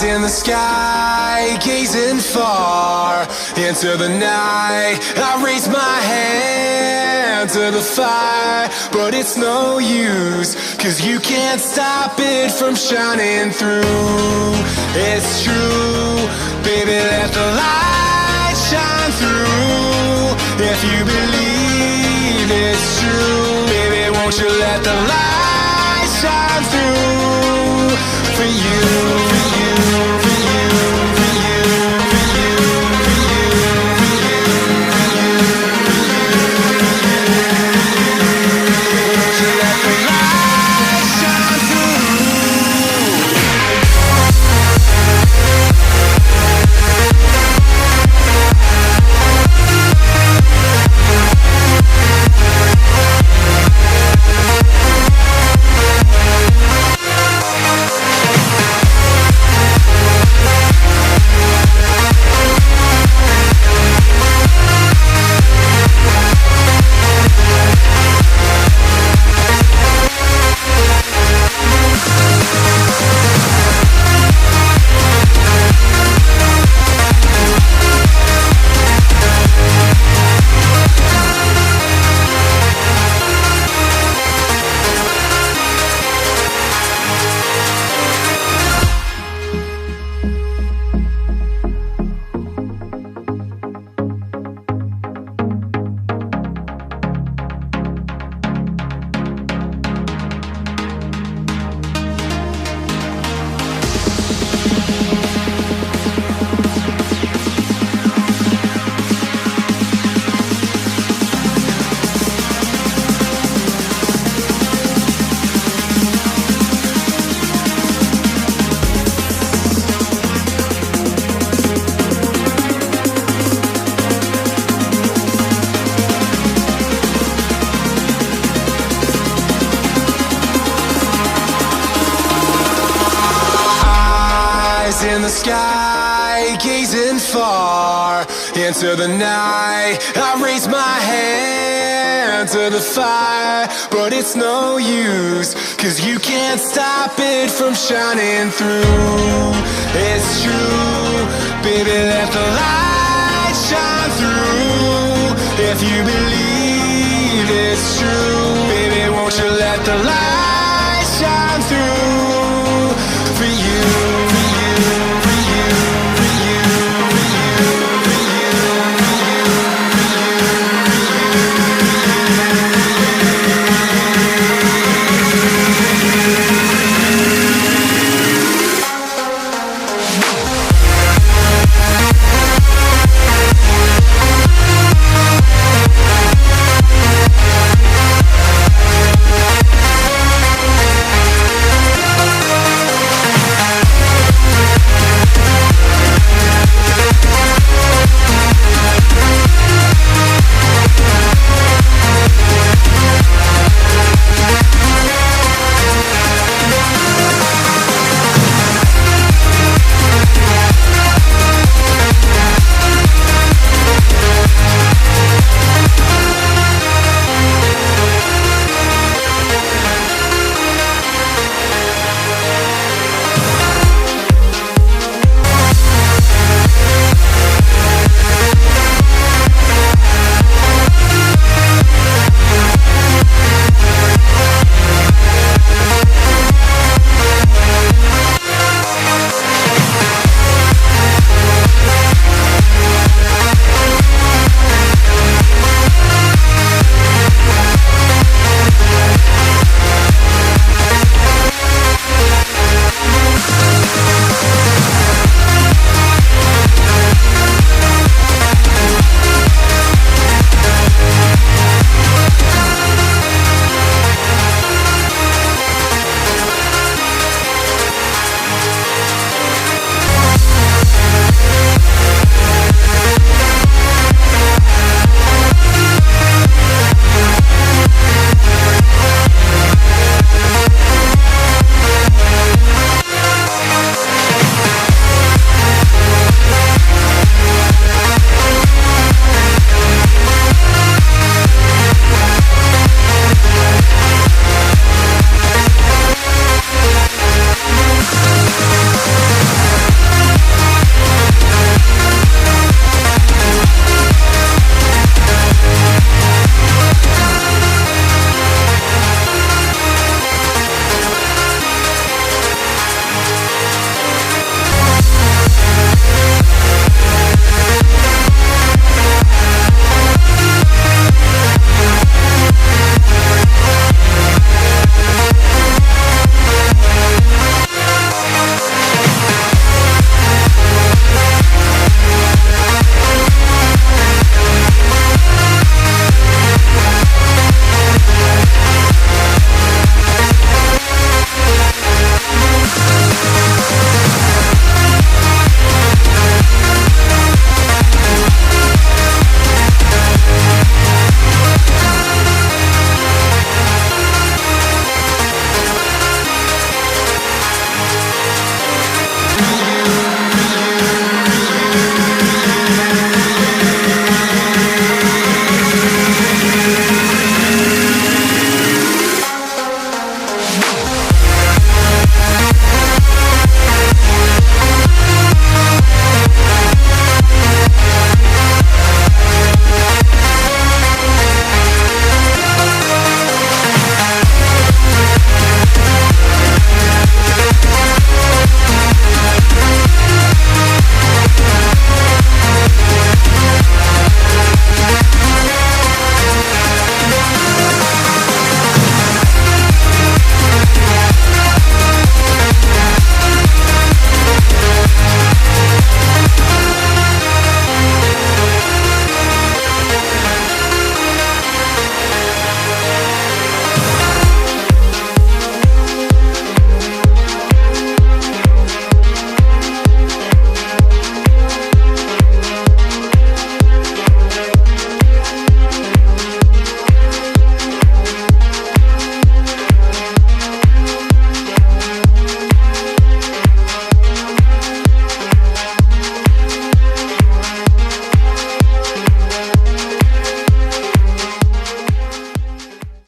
In the sky, gazing far into the night, I raise my hand to the fire, but it's no use, 'cause you can't stop it from shining through. It's true, baby, let the light shine through. If you believe it's true, baby, won't you let the light shine through for you, for you, for you, for you, for you, for you, for you, for you, won't you let the light shine through? In the sky, gazing far into the night, I raise my hand to the fire, but it's no use, 'cause you can't stop it from shining through. It's true, baby, let the light shine through. If you believe it's true,